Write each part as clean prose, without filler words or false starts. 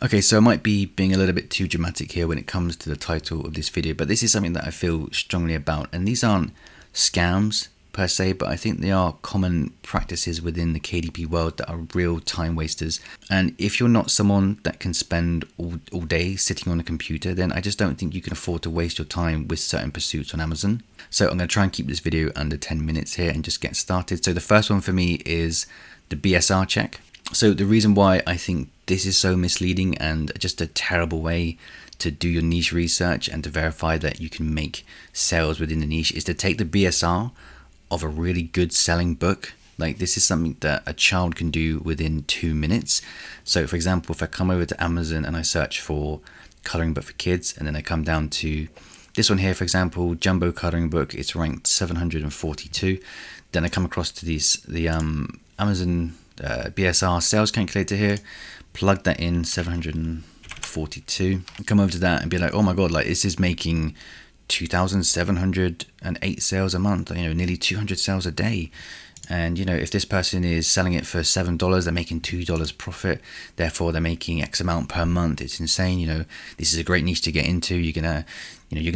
Okay, so I might be being a little bit too dramatic here when it comes to the title of this video, but this is something that I feel strongly about. And these aren't scams per se, but I think they are common practices within the KDP world that are real time wasters. And if you're not someone that can spend all day sitting on a computer, then I just don't think you can afford to waste your time with certain pursuits on Amazon. So I'm going to try and keep this video under 10 minutes here and just get started. So the first one for me is the BSR check. So the reason why I think this is so misleading and just a terrible way to do your niche research and to verify that you can make sales within the niche is to take the BSR of a really good selling book. Like, this is something that a child can do within 2 minutes. So for example, if I come over to Amazon and I search for coloring book for kids, and then I come down to this one here, for example, jumbo coloring book, it's ranked 742. Then I come across to the Amazon BSR sales calculator here, plug that in 742, come over to that and be like, oh my god, like this is making 2,708 sales a month, nearly 200 sales a day. And if this person is selling it for $7, they're making $2 profit, therefore they're making X amount per month. It's insane. This is a great niche to get into. You're gonna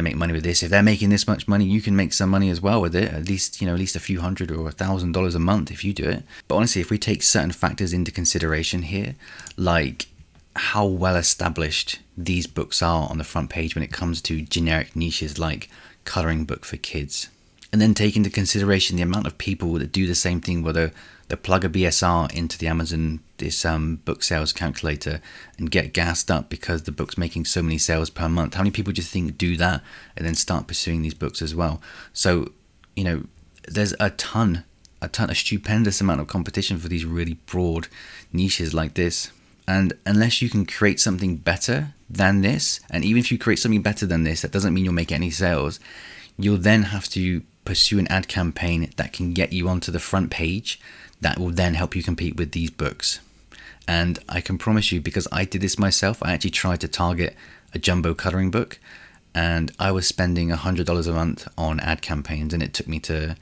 make money with this. If they're making this much money, you can make some money as well with it, at least a few hundred or $1,000 a month if you do it. But honestly, if we take certain factors into consideration here, like how well established these books are on the front page when it comes to generic niches like coloring book for kids, and then take into consideration the amount of people that do the same thing, whether they plug a BSR into the Amazon book sales calculator and get gassed up because the book's making so many sales per month. How many people do you think do that and then start pursuing these books as well? So there's a stupendous amount of competition for these really broad niches like this. And unless you can create something better than this, and even if you create something better than this, that doesn't mean you'll make any sales. You'll then have to pursue an ad campaign that can get you onto the front page that will then help you compete with these books. And I can promise you, because I did this myself, I actually tried to target a jumbo coloring book, and I was spending $100 a month on ad campaigns, and it took me to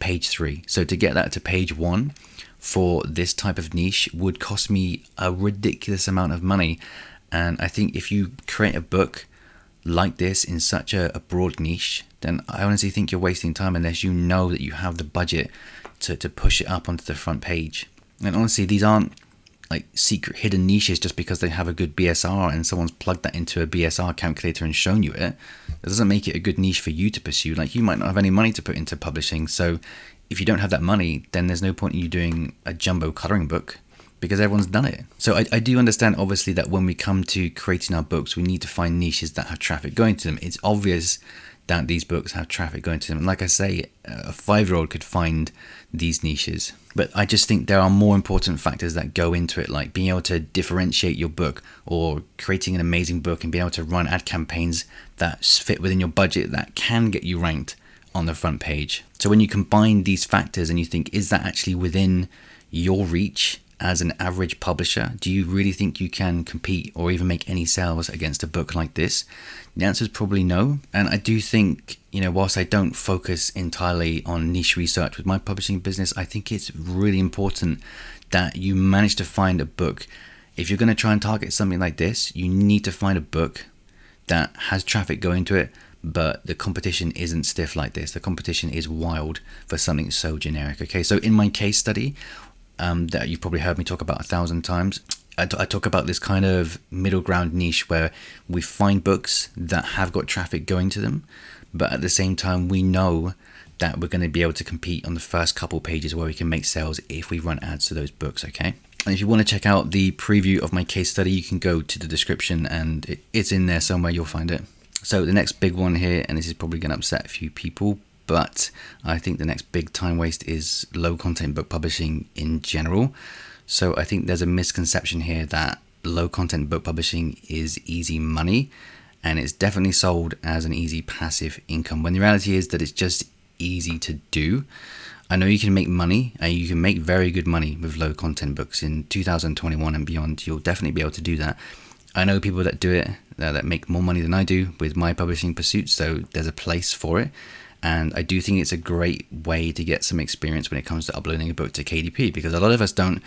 page 3. So to get that to page 1 for this type of niche would cost me a ridiculous amount of money. And I think if you create a book like this in such a broad niche, then I honestly think you're wasting time unless you know that you have the budget to push it up onto the front page. And honestly, these aren't like secret hidden niches just because they have a good BSR and someone's plugged that into a BSR calculator and shown you it. That doesn't make it a good niche for you to pursue. Like, you might not have any money to put into publishing, so if you don't have that money, then there's no point in you doing a jumbo coloring book because everyone's done it. So I do understand, obviously, that when we come to creating our books, we need to find niches that have traffic going to them. It's obvious that these books have traffic going to them. And like I say, a 5-year-old could find these niches. But I just think there are more important factors that go into it, like being able to differentiate your book or creating an amazing book and being able to run ad campaigns that fit within your budget that can get you ranked on the front page. So when you combine these factors and you think, is that actually within your reach as an average publisher? Do you really think you can compete or even make any sales against a book like this? The answer is probably no. And I do think, whilst I don't focus entirely on niche research with my publishing business, I think it's really important that you manage to find a book. If you're going to try and target something like this, you need to find a book that has traffic going to it, but the competition isn't stiff like this. The competition is wild for something so generic. Okay, so in my case study, that you've probably heard me talk about 1,000 times, I talk about this kind of middle ground niche where we find books that have got traffic going to them, but at the same time we know that we're going to be able to compete on the first couple pages where we can make sales if we run ads to those books. Okay, and if you want to check out the preview of my case study, you can go to the description and it's in there somewhere, you'll find it. So the next big one here, and this is probably going to upset a few people, but I think the next big time waste is low content book publishing in general. So I think there's a misconception here that low content book publishing is easy money, and it's definitely sold as an easy passive income, when the reality is that it's just easy to do. I know you can make money, and you can make very good money with low content books in 2021 and beyond. You'll definitely be able to do that. I know people that do it that make more money than I do with my publishing pursuits, so there's a place for it. And I do think it's a great way to get some experience when it comes to uploading a book to KDP, because a lot of us don't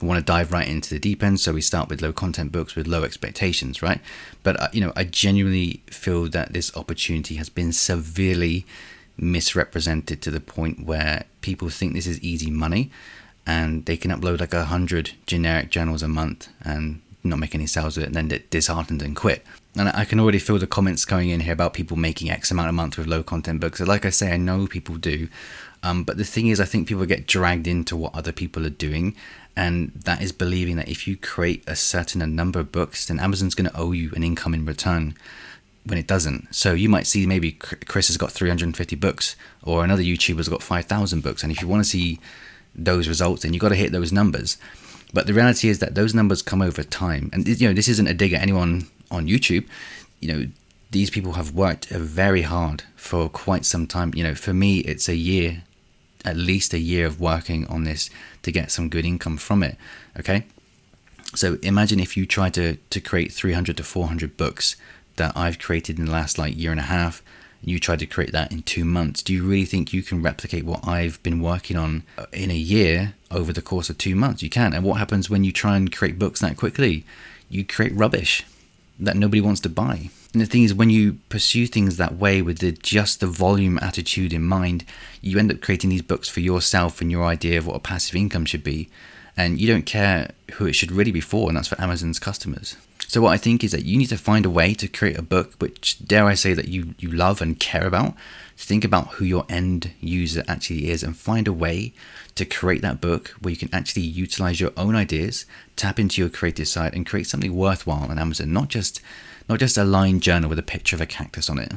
We want to dive right into the deep end, so we start with low content books with low expectations, right? But I genuinely feel that this opportunity has been severely misrepresented to the point where people think this is easy money and they can upload like 100 generic journals a month and not make any sales with it, and then get disheartened and quit. And I can already feel the comments coming in here about people making X amount a month with low content books. So like I say, I know people do, but the thing is, I think people get dragged into what other people are doing, and that is believing that if you create a certain number of books, then Amazon's going to owe you an income in return, when it doesn't. So you might see maybe Chris has got 350 books, or another YouTuber's got 5,000 books, and if you want to see those results, then you got to hit those numbers. But the reality is that those numbers come over time, and this isn't a dig at anyone on YouTube. These people have worked very hard for quite some time. For me, it's a year, at least a year of working on this to get some good income from it. Okay, so imagine if you try to create 300 to 400 books that I've created in the last year and a half, and you try to create that in 2 months. Do you really think you can replicate what I've been working on in a year over the course of 2 months? You can. And what happens when you try and create books that quickly? You create rubbish that nobody wants to buy. And the thing is, when you pursue things that way with just the volume attitude in mind, you end up creating these books for yourself and your idea of what a passive income should be. And you don't care who it should really be for, and that's for Amazon's customers. So what I think is that you need to find a way to create a book which, dare I say, that you love and care about. Think about who your end user actually is and find a way to create that book where you can actually utilize your own ideas, tap into your creative side, and create something worthwhile on Amazon, not just a lined journal with a picture of a cactus on it.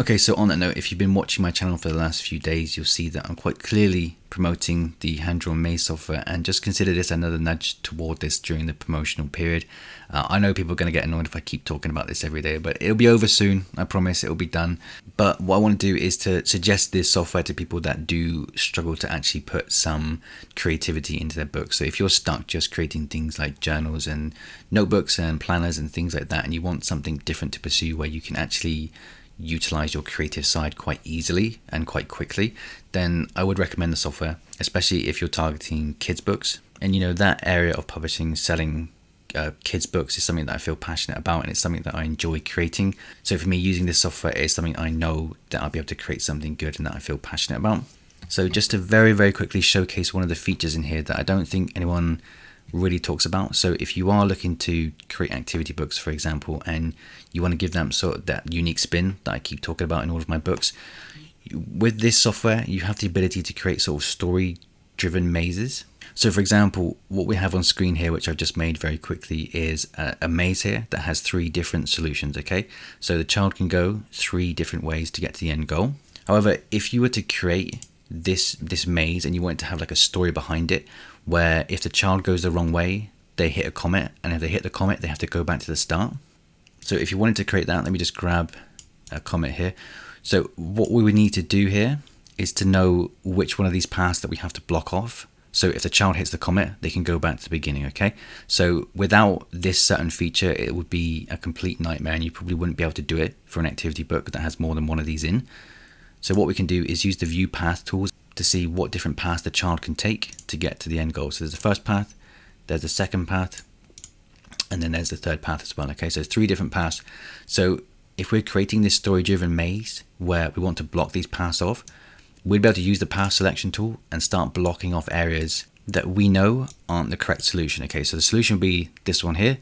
Okay, so on that note, if you've been watching my channel for the last few days, you'll see that I'm quite clearly promoting the hand-drawn maze software, and just consider this another nudge toward this during the promotional period. I know people are going to get annoyed if I keep talking about this every day, but it'll be over soon. I promise it'll be done. But what I want to do is to suggest this software to people that do struggle to actually put some creativity into their books. So if you're stuck just creating things like journals and notebooks and planners and things like that, and you want something different to pursue where you can actually utilize your creative side quite easily and quite quickly, then I would recommend the software, especially if you're targeting kids books. And that area of publishing, selling kids books is something that I feel passionate about, and it's something that I enjoy creating. So for me, using this software is something I know that I'll be able to create something good and that I feel passionate about. So just to very, very quickly showcase one of the features in here that I don't think anyone really talks about. So if you are looking to create activity books, for example, and you want to give them sort of that unique spin that I keep talking about in all of my books, with this software you have the ability to create sort of story driven mazes. So for example, what we have on screen here, which I've just made very quickly, is a maze here that has 3 different solutions. Okay, so the child can go 3 different ways to get to the end goal. However, if you were to create this maze and you want to have like a story behind it, where if the child goes the wrong way, they hit a comet, and if they hit the comet, they have to go back to the start. So if you wanted to create that, let me just grab a comet here. So what we would need to do here is to know which one of these paths that we have to block off. So if the child hits the comet, they can go back to the beginning. Okay, so without this certain feature, it would be a complete nightmare, and you probably wouldn't be able to do it for an activity book that has more than one of these in. So what we can do is use the view path tools to see what different paths the child can take to get to the end goal. So there's the first path, there's the second path, and then there's the third path as well. Okay, so there's 3 different paths. So if we're creating this story driven maze where we want to block these paths off, we'd be able to use the path selection tool and start blocking off areas that we know aren't the correct solution. Okay, so the solution would be this one here,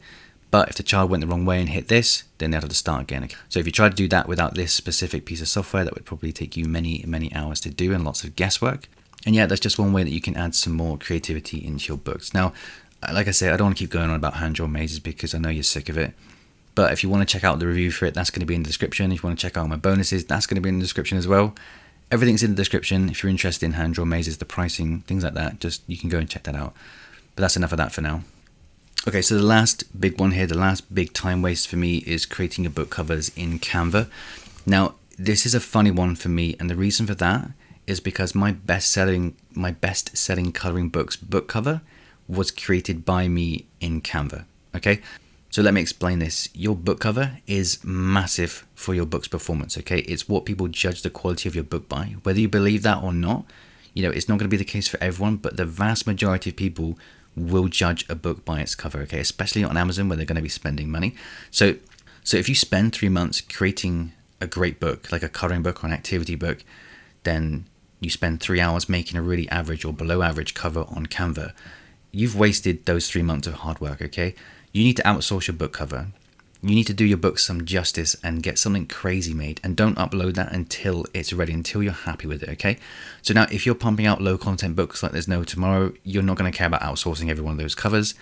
but if the child went the wrong way and hit this, then they have to start again. So if you try to do that without this specific piece of software, that would probably take you many, many hours to do and lots of guesswork. And yeah, that's just one way that you can add some more creativity into your books. Now, like I say, I don't want to keep going on about hand-drawn mazes because I know you're sick of it. But if you want to check out the review for it, that's going to be in the description. If you want to check out my bonuses, that's going to be in the description as well. Everything's in the description. If you're interested in hand-drawn mazes, the pricing, things like that, just you can go and check that out. But that's enough of that for now. Okay, so the last big one here, the last big time waste for me is creating your book covers in CANVA. Now, this is a funny one for me, and the reason for that is because my best-selling coloring books book cover was created by me in CANVA. Okay, so let me explain this. Your book cover is massive for your book's performance. Okay, it's what people judge the quality of your book by. Whether you believe that or not, it's not going to be the case for everyone, but the vast majority of people will judge a book by its cover, okay? Especially on Amazon where they're going to be spending money. So if you spend 3 months creating a great book, like a coloring book or an activity book, then you spend 3 hours making a really average or below average cover on Canva, you've wasted those 3 months of hard work, okay? You need to outsource your book cover. You need to do your book some justice and get something crazy made, and don't upload that until it's ready, until you're happy with it, okay? So now if you're pumping out low content books like there's no tomorrow, you're not going to care about outsourcing every one of those covers.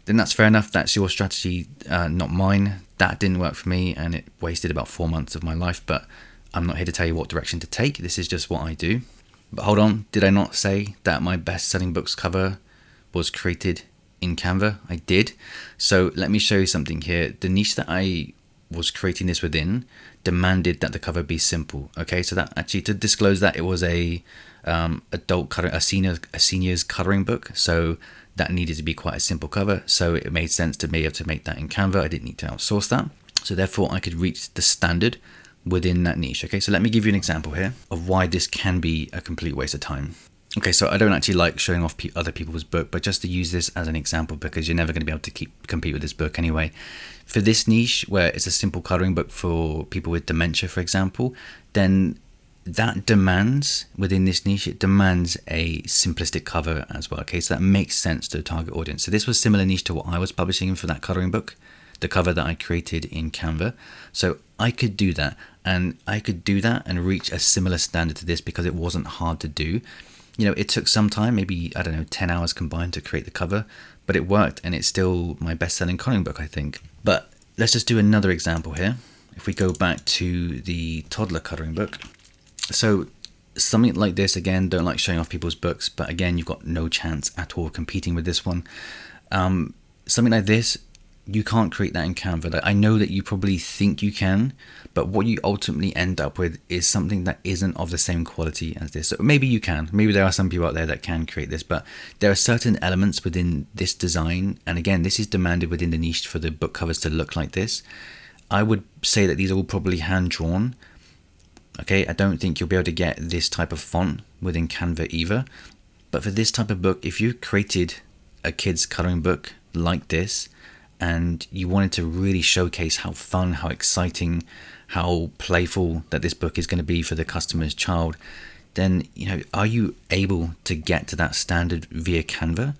Then that's fair enough. That's your strategy, not mine. That didn't work for me and it wasted about 4 months of my life, but I'm not here to tell you what direction to take. This is just what I do. But hold on, did I not say that my best-selling book's cover was created in Canva? I did. So let me show you something here. The niche that I was creating this within demanded that the cover be simple. Okay, so that actually, to disclose that, it was a senior's coloring book. So that needed to be quite a simple cover. So it made sense to be able to make that in Canva. I didn't need to outsource that. So therefore I could reach the standard within that niche. Okay, so let me give you an example here of why this can be a complete waste of time. Okay, so I don't actually like showing off other people's book, but just to use this as an example, because you're never going to be able to compete with this book anyway. For this niche, where it's a simple coloring book for people with dementia, for example, then that demands, within this niche, it demands a simplistic cover as well. Okay, so that makes sense to the target audience. So this was similar niche to what I was publishing for that coloring book, the cover that I created in Canva. So I could do that, and I could do that and reach a similar standard to this because it wasn't hard to do. You know, it took some time, maybe, I don't know, 10 hours combined to create the cover, but it worked, and it's still my best-selling coloring book, I think. But let's just do another example here. If we go back to the toddler coloring book. So something like this, again, don't like showing off people's books, but again, you've got no chance at all competing with this one. Something like this, you can't create that in Canva. I know that you probably think you can, but what you ultimately end up with is something that isn't of the same quality as this. So maybe you can. Maybe there are some people out there that can create this, but there are certain elements within this design, and again, this is demanded within the niche for the book covers to look like this. I would say that these are all probably hand-drawn. Okay, I don't think you'll be able to get this type of font within Canva either. But for this type of book, if you created a kid's coloring book like this, and you wanted to really showcase how fun, how exciting, how playful that this book is going to be for the customer's child, then, you know, are you able to get to that standard via Canva?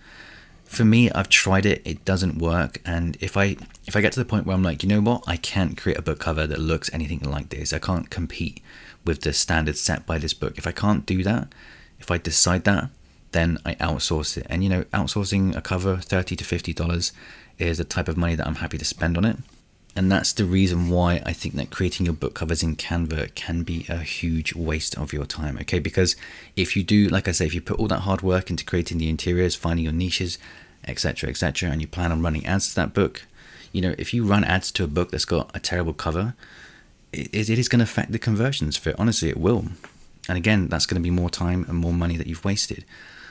For me, I've tried it, it doesn't work. And if I get to the point where I'm like, you know what, I can't create a book cover that looks anything like this, I can't compete with the standards set by this book. If I can't do that, if I decide that, then I outsource it. And, you know, outsourcing a cover, $30 to $50, is the type of money that I'm happy to spend on it. And that's the reason why I think that creating your book covers in Canva can be a huge waste of your time, okay? Because if you do, like I say, if you put all that hard work into creating the interiors, finding your niches, etc., and you plan on running ads to that book, you know, if you run ads to a book that's got a terrible cover, it is going to affect the conversions for it. Honestly, it will. And again, that's going to be more time and more money that you've wasted.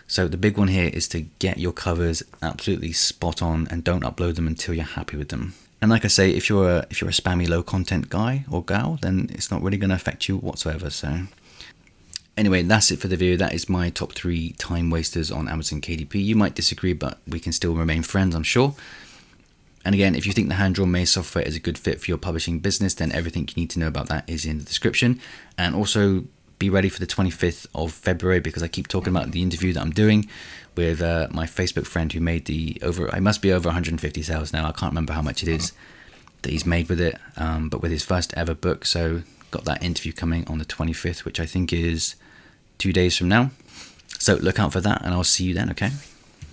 So the big one here is to get your covers absolutely spot on and don't upload them until you're happy with them. And like I say, if you're a spammy low content guy or gal, then it's not really going to affect you whatsoever. So anyway, that's it for the video. That is my top 3 time wasters on Amazon KDP. You might disagree, but we can still remain friends, I'm sure. And again, if you think the hand-drawn maze software is a good fit for your publishing business, then everything you need to know about that is in the description. And also, be ready for the 25th of February, because I keep talking about the interview that I'm doing with my Facebook friend who made I must be over 150 sales now. I can't remember how much it is that he's made with it, but with his first ever book. So got that interview coming on the 25th, which I think is 2 days from now. So look out for that, and I'll see you then, okay?